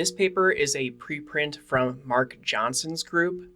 This paper is a preprint from Marc Johnson's group.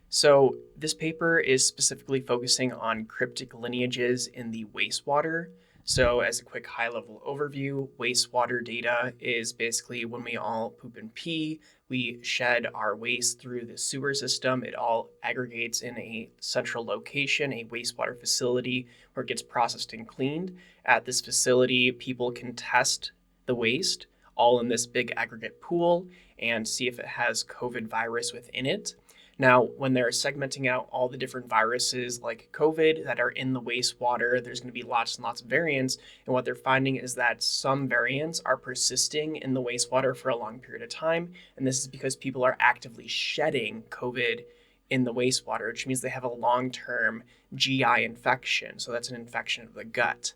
So this paper is specifically focusing on cryptic lineages in the wastewater. So as a quick high-level overview, wastewater data is basically when we all poop and pee, we shed our waste through the sewer system. It all aggregates in a central location, a wastewater facility, where it gets processed and cleaned. At this facility, people can test the waste all in this big aggregate pool and see if it has COVID virus within it. Now, when they're segmenting out all the different viruses like COVID that are in the wastewater, there's going to be lots and lots of variants. And what they're finding is that some variants are persisting in the wastewater for a long period of time. And this is because people are actively shedding COVID in the wastewater, which means they have a long-term GI infection. So that's an infection of the gut.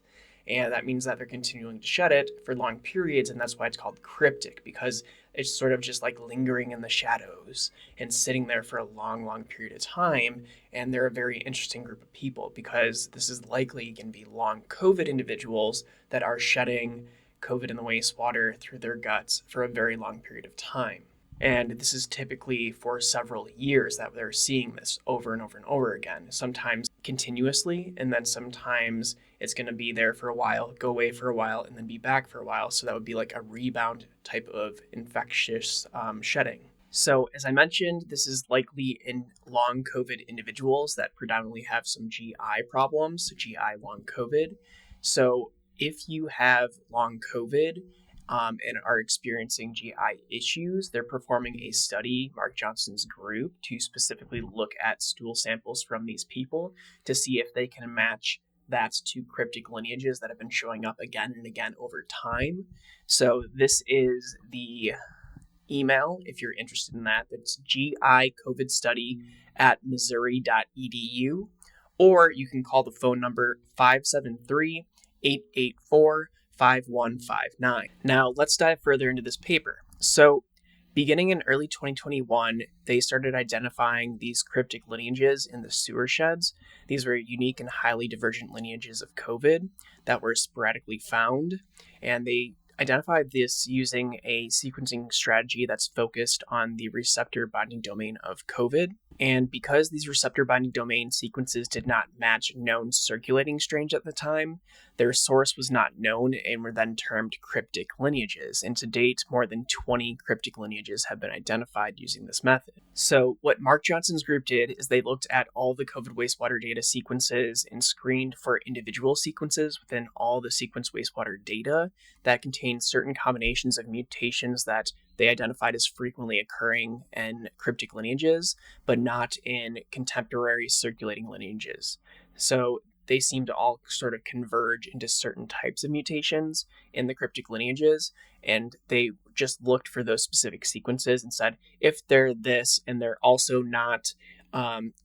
And that means that they're continuing to shed it for long periods. And that's why it's called cryptic, because it's sort of just like lingering in the shadows and sitting there for a long, long period of time. And they're a very interesting group of people because this is likely going to be long COVID individuals that are shedding COVID in the wastewater through their guts for a very long period of time. And this is typically for several years that they're seeing this over and over and over again, sometimes continuously, and then sometimes it's going to be there for a while, go away for a while, and then be back for a while. So that would be like a rebound type of infectious shedding. So as I mentioned, this is likely in long COVID individuals that predominantly have some GI problems, GI long COVID. So if you have long COVID, and are experiencing GI issues, they're performing a study, Marc Johnson's group, to specifically look at stool samples from these people to see if they can match that to cryptic lineages that have been showing up again and again over time. So this is the email if you're interested in that. That's gicovidstudy@missouri.edu, or you can call the phone number 573-884-5159. Now, let's dive further into this paper. So, beginning in early 2021, they started identifying these cryptic lineages in the sewer sheds. These were unique and highly divergent lineages of COVID that were sporadically found, and they identified this using a sequencing strategy that's focused on the receptor binding domain of COVID. And because these receptor binding domain sequences did not match known circulating strains at the time, their source was not known and were then termed cryptic lineages. And to date, more than 20 cryptic lineages have been identified using this method. So what Marc Johnson's group did is they looked at all the COVID wastewater data sequences and screened for individual sequences within all the sequence wastewater data that contained certain combinations of mutations that they identified as frequently occurring in cryptic lineages, but not in contemporary circulating lineages. So they seem to all sort of converge into certain types of mutations in the cryptic lineages, and they just looked for those specific sequences and said, if they're this and they're also not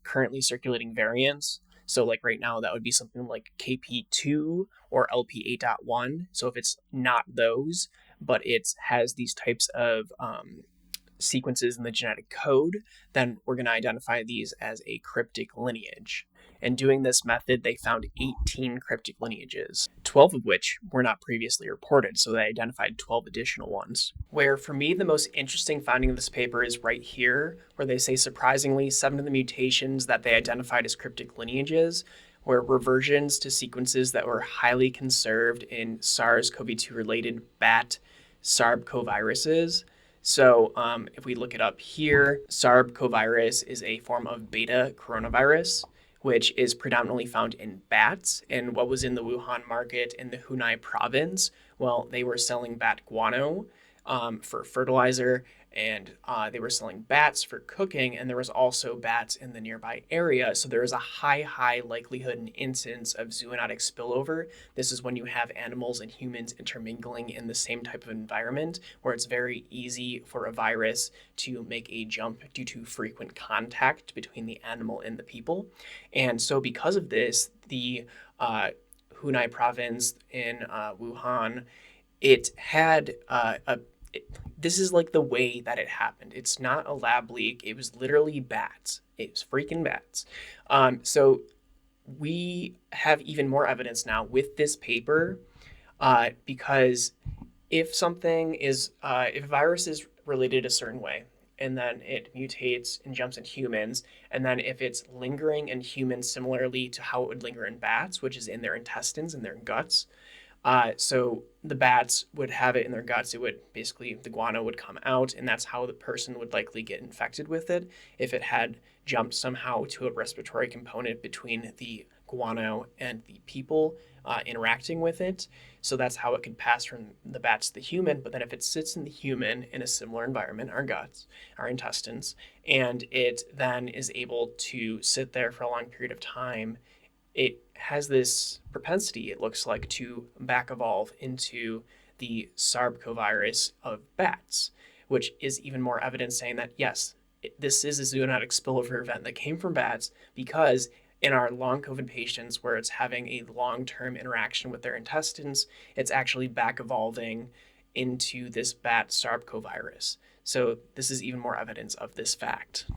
currently circulating variants, so like right now, that would be something like KP2 or LP8.1. So if it's not those, but it has these types of sequences in the genetic code, then we're going to identify these as a cryptic lineage. And doing this method, they found 18 cryptic lineages, 12 of which were not previously reported, so they identified 12 additional ones. Where, for me, the most interesting finding of this paper is right here, where they say, surprisingly, 7 of the mutations that they identified as cryptic lineages were reversions to sequences that were highly conserved in SARS-CoV-2-related bat Sarbecoviruses. So if we look it up here, Sarbecovirus is a form of beta coronavirus, which is predominantly found in bats. And what was in the Wuhan market in the Hubei province, well, they were selling bat guano for fertilizer, and they were selling bats for cooking, and there was also bats in the nearby area. So there is a high likelihood and incidence of zoonotic spillover. This is when you have animals and humans intermingling in the same type of environment, where it's very easy for a virus to make a jump due to frequent contact between the animal and the people. And so because of this, the Hubei province in Wuhan, it had this is like the way that it happened. It's not a lab leak. It was literally bats. It was freaking bats. So we have even more evidence now with this paper because if something is, if a virus is related a certain way, and then it mutates and jumps in humans. And then if it's lingering in humans similarly to how it would linger in bats, which is in their intestines and their guts, so the bats would have it in their guts. It would basically, the guano would come out, and that's how the person would likely get infected with it if it had jumped somehow to a respiratory component between the guano and the people interacting with it. So that's how it could pass from the bats to the human. But then if it sits in the human in a similar environment, our guts, our intestines, and it then is able to sit there for a long period of time, it has this propensity, it looks like, to back evolve into the Sarbecovirus of bats, which is even more evidence saying that, yes, this is a zoonotic spillover event that came from bats, because in our long COVID patients where it's having a long-term interaction with their intestines, it's actually back evolving into this bat Sarbecovirus. So this is even more evidence of this fact.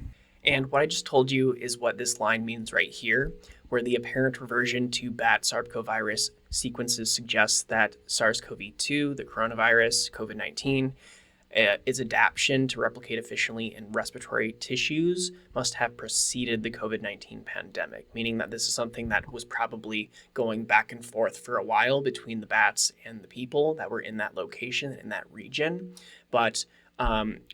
And what I just told you is what this line means right here, where the apparent reversion to bat Sarbecovirus sequences suggests that SARS-CoV-2, the coronavirus, COVID-19, its adaptation to replicate efficiently in respiratory tissues must have preceded the COVID-19 pandemic, meaning that this is something that was probably going back and forth for a while between the bats and the people that were in that location, in that region. But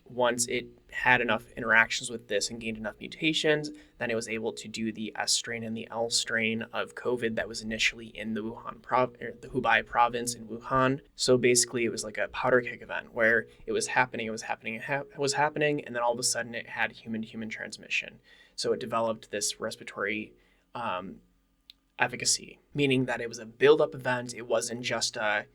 once it had enough interactions with this and gained enough mutations, then it was able to do the S strain and the L strain of COVID that was initially in the the Hubei province in Wuhan. So basically, it was like a powder keg event where it was happening, and then all of a sudden it had human-to-human transmission. So it developed this respiratory efficacy, meaning that it was a build-up event. It wasn't just a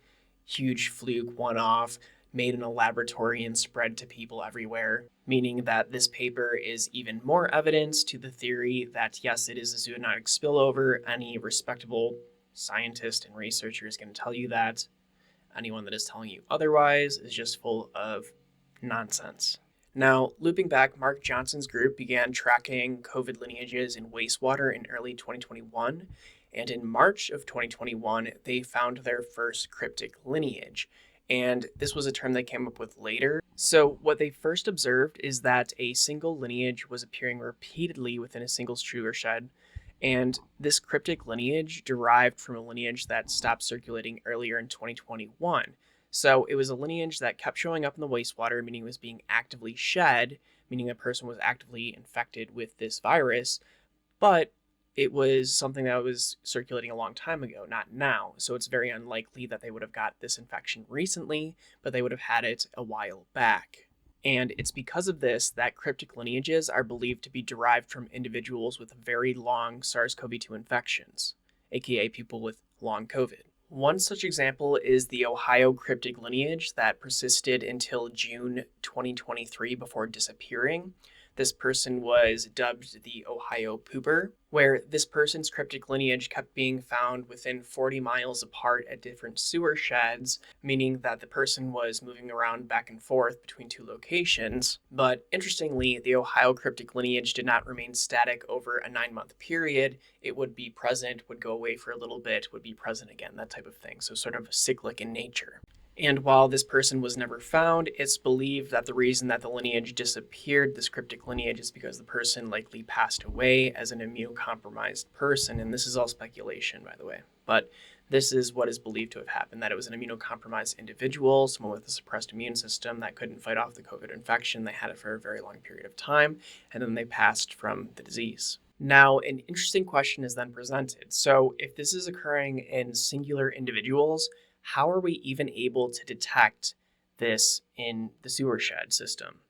huge fluke, one-off, made in a laboratory and spread to people everywhere, meaning that this paper is even more evidence to the theory that, yes, it is a zoonotic spillover. Any respectable scientist and researcher is going to tell you that. Anyone that is telling you otherwise is just full of nonsense. Now, looping back, Marc Johnson's group began tracking COVID lineages in wastewater in early 2021, and in March of 2021, they found their first cryptic lineage. And this was a term they came up with later. So what they first observed is that a single lineage was appearing repeatedly within a single sugar shed. And this cryptic lineage derived from a lineage that stopped circulating earlier in 2021. So it was a lineage that kept showing up in the wastewater, meaning it was being actively shed, meaning a person was actively infected with this virus, but it was something that was circulating a long time ago, not now. So it's very unlikely that they would have got this infection recently, but they would have had it a while back. And it's because of this that cryptic lineages are believed to be derived from individuals with very long SARS-CoV-2 infections, aka people with long COVID. One such example is the Ohio cryptic lineage that persisted until June 2023 before disappearing. This person was dubbed the Ohio Pooper, where this person's cryptic lineage kept being found within 40 miles apart at different sewer sheds, meaning that the person was moving around back and forth between two locations. But interestingly, the Ohio cryptic lineage did not remain static over a 9-month period. It would be present, would go away for a little bit, would be present again, that type of thing. So sort of cyclic in nature. And while this person was never found, it's believed that the reason that the lineage disappeared, this cryptic lineage, is because the person likely passed away as an immunocompromised person. And this is all speculation, by the way. But this is what is believed to have happened, that it was an immunocompromised individual, someone with a suppressed immune system that couldn't fight off the COVID infection. They had it for a very long period of time, and then they passed from the disease. Now, an interesting question is then presented. So if this is occurring in singular individuals, how are we even able to detect this in the sewer shed system?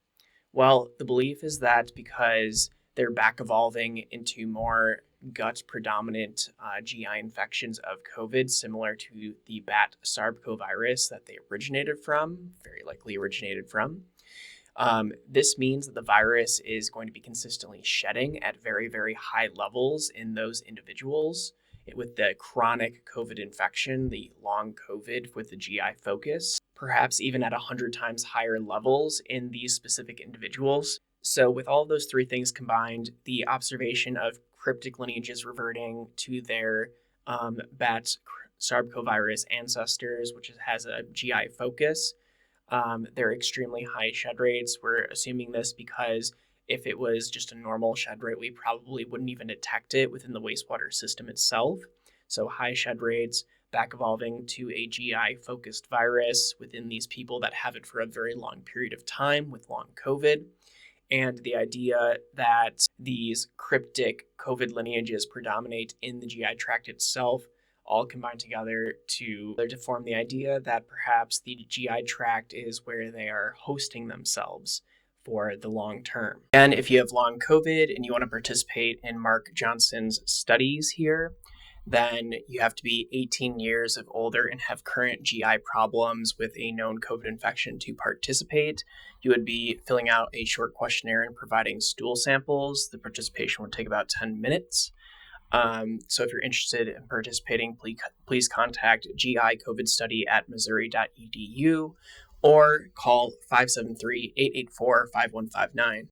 Well, the belief is that because they're back evolving into more gut predominant GI infections of COVID, similar to the bat Sarbecovirus that they originated from, very likely originated from. This means that the virus is going to be consistently shedding at very, very high levels in those individuals. With the chronic COVID infection, the long COVID with the GI focus, perhaps even at 100 times higher levels in these specific individuals. So with all of those three things combined, the observation of cryptic lineages reverting to their bat Sarbecovirus ancestors, which has a GI focus, They're extremely high shed rates. We're assuming this because if it was just a normal shed rate, we probably wouldn't even detect it within the wastewater system itself. So high shed rates, back evolving to a GI-focused virus within these people that have it for a very long period of time with long COVID. And the idea that these cryptic COVID lineages predominate in the GI tract itself all combine together to form the idea that perhaps the GI tract is where they are hosting themselves for the long term. And if you have long COVID and you want to participate in Marc Johnson's studies here, then you have to be 18 years of older and have current GI problems with a known COVID infection to participate. You would be filling out a short questionnaire and providing stool samples. The participation would take about 10 minutes. So if you're interested in participating, please contact GI COVID study at missouri.edu or call 573-884-5159.